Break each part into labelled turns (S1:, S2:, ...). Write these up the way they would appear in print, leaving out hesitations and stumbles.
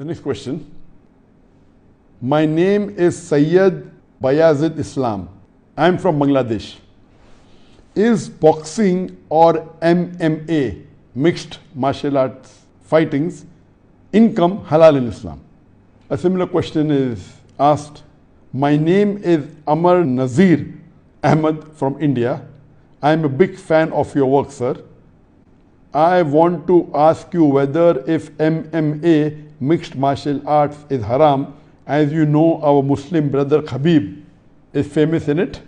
S1: The next question. My name is Sayyid Bayazid Islam. I am from Bangladesh. Is boxing or MMA, mixed martial arts fightings, income halal in Islam? A similar question is asked. My name is Amar Nazir Ahmed from India. I am a big fan of your work, sir. I want to ask you whether if MMA, mixed martial arts, is haram. As you know, our Muslim brother Khabib is famous in it.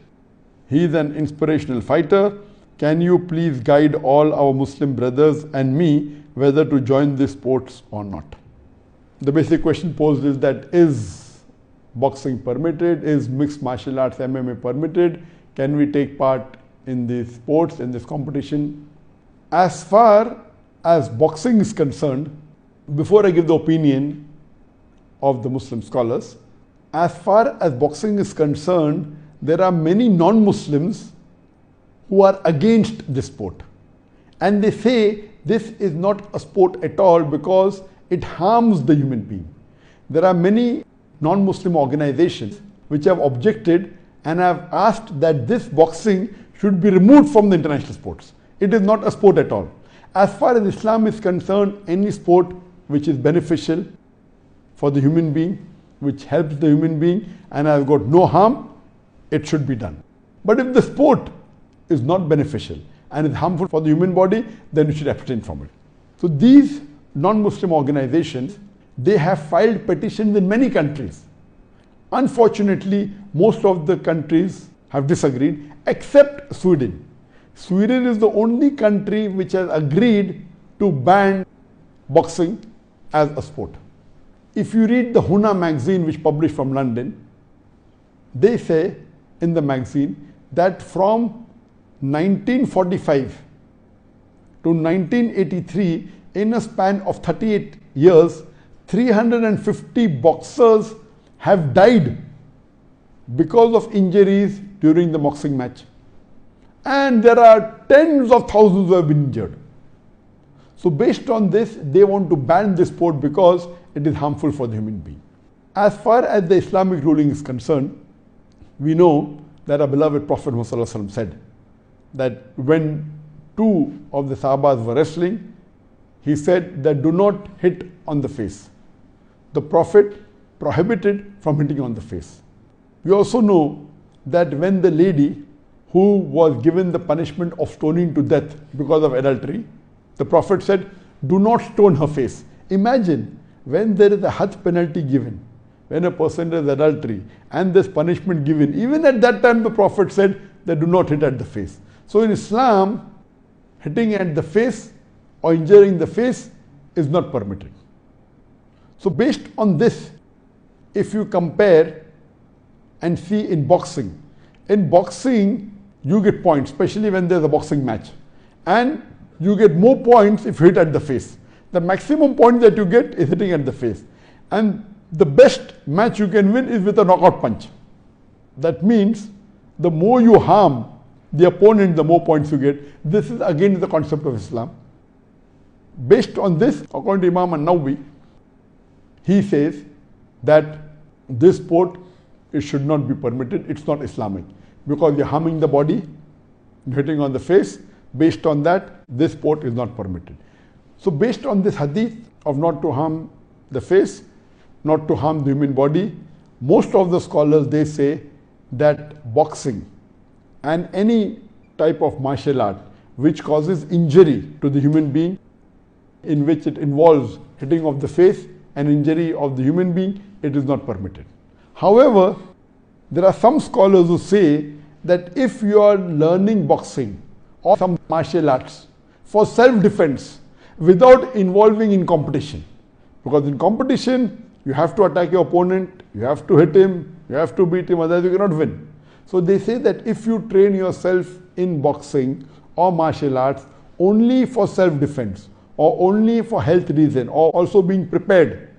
S1: He is an inspirational fighter. Can you please guide all our Muslim brothers and me whether to join these sports or not? The basic question posed is that is boxing permitted? Is mixed martial arts MMA permitted? Can we take part in these sports, in this competition? As far as boxing is concerned, before I give the opinion of the Muslim scholars, as far as boxing is concerned, there are many non-Muslims who are against this sport. And they say this is not a sport at all because it harms the human being. There are many non-Muslim organizations which have objected and have asked that this boxing should be removed from the international sports. It is not a sport at all. As far as Islam is concerned, any sport which is beneficial for the human being, which helps the human being and has got no harm, it should be done. But if the sport is not beneficial and is harmful for the human body, then you should abstain from it. So these non-Muslim organizations, they have filed petitions in many countries. Unfortunately, most of the countries have disagreed except Sweden. Sweden is the only country which has agreed to ban boxing as a sport. If you read the Huna magazine which published from London, they say in the magazine that from 1945 to 1983, in a span of 38 years, 350 boxers have died because of injuries during the boxing match. And there are tens of thousands who have been injured. So based on this, they want to ban this sport because it is harmful for the human being. As far as the Islamic ruling is concerned, we know that our beloved Prophet Muhammad said that when two of the Sahabas were wrestling, he said that do not hit on the face. The Prophet prohibited from hitting on the face. We also know that when the lady who was given the punishment of stoning to death because of adultery, the Prophet said, do not stone her face. Imagine when there is a had penalty given, when a person does adultery and this punishment given, even at that time the Prophet said that do not hit at the face. So in Islam, hitting at the face or injuring the face is not permitted. So based on this, if you compare and see in boxing you get points, especially when there's a boxing match. And you get more points if you hit at the face. The maximum point that you get is hitting at the face. And the best match you can win is with a knockout punch. That means the more you harm the opponent, the more points you get. This is again the concept of Islam. Based on this, according to Imam An-Nawawi, he says that this sport, it should not be permitted. It's not Islamic. Because you're harming the body, you're hitting on the face. Based on that, this sport is not permitted. So based on this hadith of not to harm the face, not to harm the human body, most of the scholars, they say that boxing and any type of martial art which causes injury to the human being, in which it involves hitting of the face and injury of the human being, it is not permitted. However, there are some scholars who say that if you are learning boxing or some martial arts for self-defense without involving in competition, because in competition you have to attack your opponent, you have to hit him, you have to beat him, otherwise you cannot win. So they say that if you train yourself in boxing or martial arts only for self-defense or only for health reason or also being prepared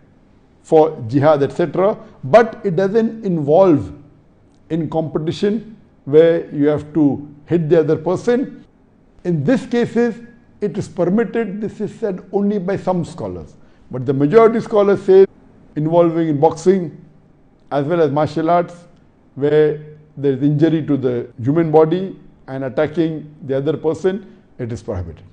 S1: for jihad, etc., but it doesn't involve in competition where you have to hit the other person, in these cases it is permitted. This is said only by some scholars, but the majority scholars say involving in boxing as well as martial arts, where there is injury to the human body and attacking the other person, it is prohibited.